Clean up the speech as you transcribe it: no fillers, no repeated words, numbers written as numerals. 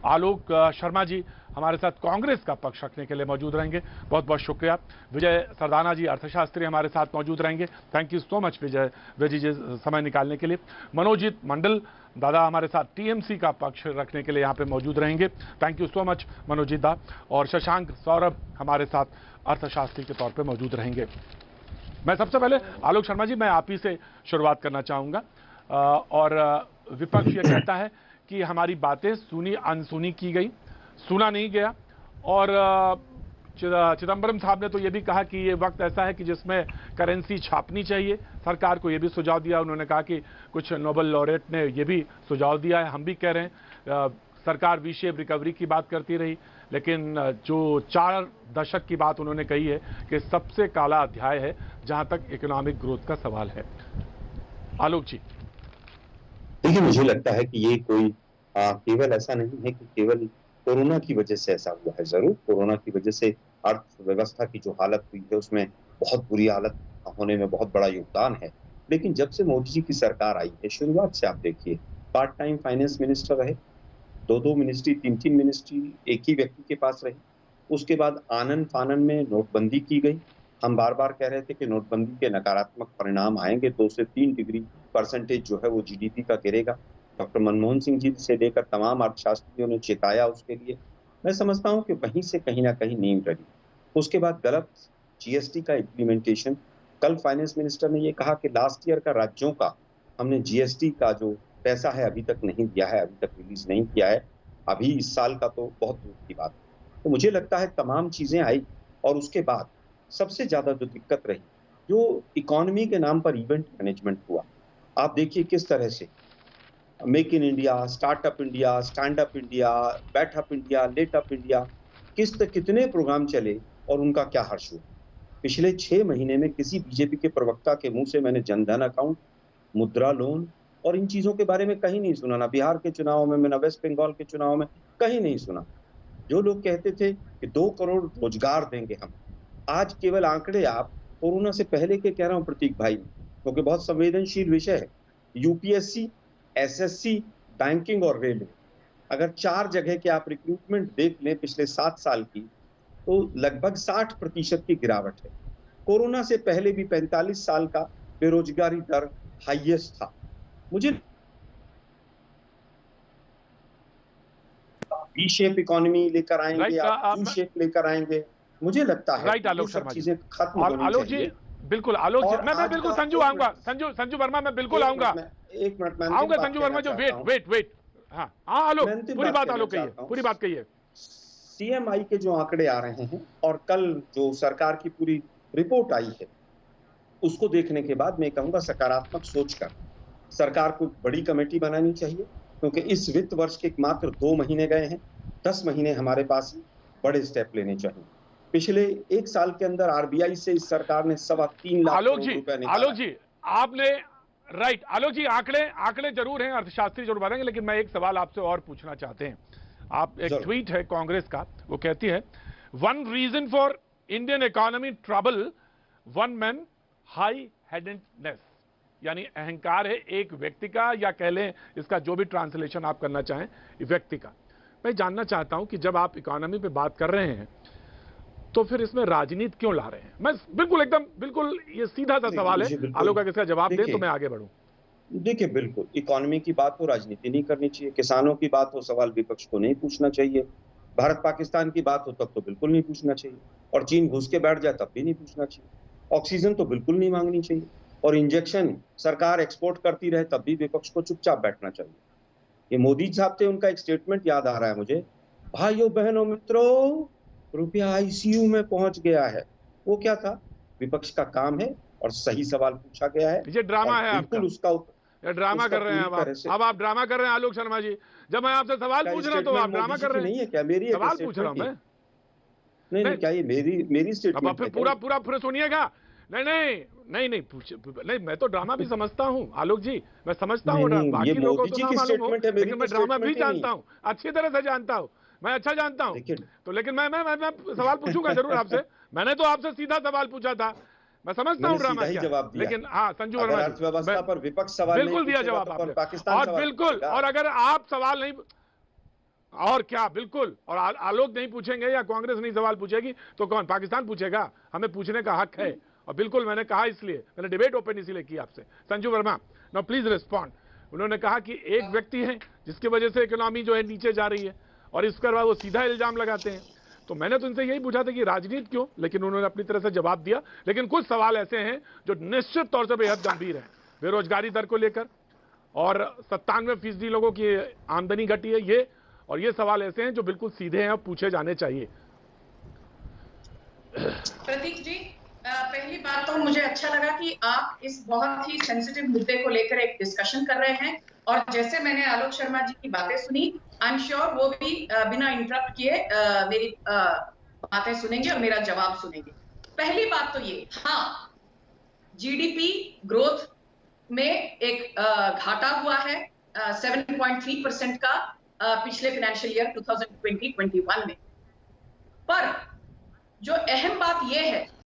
आलोक शर्मा जी हमारे साथ कांग्रेस का पक्ष रखने के लिए मौजूद रहेंगे। बहुत बहुत शुक्रिया। विजय सरदाना जी अर्थशास्त्री हमारे साथ मौजूद रहेंगे। Thank you so much Vijay ji समय निकालने के लिए। मनोजीत मंडल दादा हमारे साथ टीएमसी का पक्ष रखने के लिए यहाँ पे मौजूद रहेंगे। Thank you so much Manojit दा। और शशांक सौरभ हमारे साथ अर्थशास्त्री के तौर पे मौजूद रहेंगे। मैं सबसे पहले आलोक शर्मा जी मैं आप ही से शुरुआत करना चाहूंगा। और विपक्ष ये कहता है कि हमारी बातें सुनी अनसुनी की गई, सुना नहीं गया। और चिदंबरम साहब ने तो ये भी कहा कि ये वक्त ऐसा है कि जिसमें करेंसी छापनी चाहिए। सरकार को ये भी सुझाव दिया। उन्होंने कहा कि कुछ नोबेल लॉरेट ने ये भी सुझाव दिया है, हम भी कह रहे हैं। सरकार वी शेप रिकवरी की बात करती रही, लेकिन जो 4 दशक की बात उन्होंने कही है कि सबसे काला अध्याय है जहां तक इकोनॉमिक ग्रोथ का सवाल है। आलोक जी देखिए, मुझे लगता है कि ये कोई केवल ऐसा नहीं है कि केवल कोरोना की वजह से ऐसा हुआ है। जरूर कोरोना की वजह से अर्थव्यवस्था की जो हालत हुई है उसमें बहुत बुरी हालत होने में बहुत बड़ा योगदान है। लेकिन जब से मोदी जी की सरकार आई है, शुरुआत से आप देखिए, पार्ट टाइम फाइनेंस मिनिस्टर रहे, 2-2 मिनिस्ट्री, 3-3 मिनिस्ट्री एक ही व्यक्ति के पास रही। उसके बाद आनन फानन में नोटबंदी की गई। हम बार बार कह रहे थे कि नोटबंदी के नकारात्मक परिणाम आएंगे, 2 से 3 डिग्री परसेंटेज जो है वो जीडीपी का गिरेगा। डॉक्टर मनमोहन सिंह जी से लेकर तमाम अर्थशास्त्रियों ने चेताया उसके लिए। मैं समझता हूं कि वहीं से कहीं ना कहीं नींव रही। उसके बाद गलत जीएसटी का इम्प्लीमेंटेशन। कल फाइनेंस मिनिस्टर ने ये कहा कि लास्ट ईयर का राज्यों का हमने जीएसटी का जो पैसा है अभी तक नहीं दिया है, अभी तक रिलीज नहीं किया है। अभी इस साल का तो बहुत दूर की बात है। तो मुझे लगता है तमाम चीजें आई और उसके बाद सबसे ज्यादा जो दिक्कत रही, जो इकोनॉमी के नाम पर इवेंट मैनेजमेंट हुआ। आप देखिए किस तरह से make in India, startup India, stand up India, bat up India, let up India, कितने प्रोग्राम चले और उनका क्या हर्ष हुआ। पिछले 6 महीने में किसी बीजेपी के प्रवक्ता के मुंह से मैंने जनधन अकाउंट, मुद्रा लोन और इन चीजों के बारे में कहीं नहीं सुना। ना बिहार के चुनाव में, ना वेस्ट बंगाल के चुनाव में, कहीं नहीं सुना। जो लोग कहते थे कि 2 करोड़ रोजगार देंगे हम, आज केवल आंकड़े आप कोरोना से पहले के कह रहा हूं प्रतीक भाई, क्योंकि बहुत संवेदनशील विषय है। यूपीएससी, एसएससी, बैंकिंग और रेलवे, अगर 4 जगह के आप रिक्रूटमेंट देख लें पिछले 7 साल की, तो लगभग 60% की गिरावट है। कोरोना से पहले भी 45 साल का बेरोजगारी दर हाईएस्ट था। मुझे वी शेप इकोनॉमी लेकर आएंगे, आप यू शेप लेकर आएंगे। मुझे लगता है आलोक ये सब शर्मा चीजें खत्म होनी चाहिए। बिल्कुल आलोक जी, मैं बिल्कुल संजू आऊंगा, संजू वर्मा मैं बिल्कुल आऊंगा। एक मिनट में आऊंगा संजू वर्मा जो वेट। हाँ आलोक, पूरी बात आलोक कहिए, पूरी बात कहिए। सीएमआई के जो आंकड़े आ रहे हैं और कल जो सरकार की पूरी रिपोर्ट आई है, उसको देखने के बाद मैं कहूंगा सकारात्मक सोचकर सरकार को बड़ी कमेटी बनानी चाहिए, क्योंकि इस वित्त वर्ष के मात्र 2 महीने गए हैं। 10 महीने हमारे पास बड़े स्टेप लेने चाहिए। पिछले 1 साल के अंदर आरबीआई से इस सरकार ने 3.25 लाख करोड़ रुपए निकाला। आलोक जी आपने राइट, आलोक जी आंकड़े जरूर हैं, अर्थशास्त्री जरूर बताएंगे, लेकिन मैं एक सवाल आपसे और पूछना चाहते हैं। आप एक ट्वीट है कांग्रेस का, वो कहती है 1 reason for Indian economy trouble, 1 man high headedness, यानी अहंकार है एक व्यक्ति का, या कह लें इसका जो भी ट्रांसलेशन आप करना चाहें व्यक्ति का। मैं जानना चाहता हूं कि जब आप इकोनॉमी पे बात कर रहे हैं तो फिर इसमें राजनीति क्यों ला रहे हैं? मैं बिल्कुल ये सीधा सा सवाल है, आलोक का इसका जवाब दे तो मैं आगे बढ़ूं। देखिए, बिल्कुल इकोनॉमी की बात हो राजनीति नहीं करनी चाहिए, किसानों की बात हो सवाल विपक्ष को नहीं पूछना चाहिए, भारत पाकिस्तान की बात हो तब तो बिल्कुल नहीं पूछना चाहिए, और चीन घुस के बैठ जाए तब भी नहीं पूछना चाहिए, ऑक्सीजन तो बिल्कुल नहीं मांगनी चाहिए, और इंजेक्शन सरकार एक्सपोर्ट करती रहे तब भी विपक्ष को चुपचाप बैठना चाहिए। ये मोदी साहब थे, उनका एक स्टेटमेंट याद आ रहा है मुझे, भाइयों बहनों मित्रों रुपया आईसीयू में पहुंच गया है। वो क्या था? विपक्ष का काम है और सही सवाल पूछा गया है। ये ड्रामा है आपका, उसका ड्रामा कर रहे हैं अब आप ड्रामा कर रहे हैं आलोक शर्मा जी। जब मैं आपसे सवाल पूछ रहा हूं तो आप ड्रामा कर रहे हैं। नहीं है क्या? मेरी सवाल पूछ रहा हूं मैं। नहीं, क्या ये मेरी स्टेटमेंट है? पूरा सुनिएगा। नहीं, मैं तो ड्रामा भी समझता हूं आलोक जी, मैं समझता हूं, बाकी लोगों को तो ना मालूम हो, लेकिन मैं ड्रामा भी जानता हूं, अच्छी तरह से जानता हूं, मैं अच्छा जानता हूं। तो लेकिन मैं सवाल पूछूंगा जरूर आपसे। मैंने तो आपसे सीधा सवाल पूछा था, मैं समझता हूं ड्रामा क्या, लेकिन हाँ संजू वर्मा अर्थव्यवस्था पर विपक्ष सवाल बिल्कुल दिया जवाब आपने, और बिल्कुल, और अगर आप सवाल नहीं, और क्या, बिल्कुल। और आलोक नहीं पूछेंगे या कांग्रेस नहीं सवाल पूछेगी तो कौन, पाकिस्तान पूछेगा? हमें पूछने का हक है। और बिल्कुल मैंने कहा, इसलिए मैंने डिबेट ओपन इसलिए की आपसे। Sanju Verma, now please respond. उन्होंने कहा कि एक व्यक्ति है जिसकी वजह से इकोनॉमी जो है नीचे जा रही है, और इसके बाद वो सीधा इल्जाम लगाते हैं। तो मैंने तो उनसे यही पूछा था कि राजनीति क्यों, लेकिन उन्होंने अपनी तरह से जवाब दिया। लेकिन कुछ सवाल ऐसे हैं जो निश्चित तौर से बेहद गंभीर हैं, बेरोजगारी दर को लेकर, और 97% लोगों की आमदनी घटी है, ये और ये सवाल ऐसे हैं जो बिल्कुल सीधे हैं और पूछे जाने चाहिए। प्रतीक जी, पहली बात तो मुझे अच्छा लगा कि आप इस बहुत ही सेंसिटिव मुद्दे को लेकर एक डिस्कशन कर रहे हैं, और जैसे मैंने आलोक शर्मा जी की बातें सुनी, आई एम श्योर वो भी बिना इंटरप्ट किए मेरी बातें सुनेंगे और मेरा जवाब सुनेंगे। पहली बात तो ये, हाँ, जीडीपी ग्रोथ में एक घाटा हुआ है 7.3% का पिछले फाइनेंशियल ईयर 2020-21 में। पर जो अहम बात यह है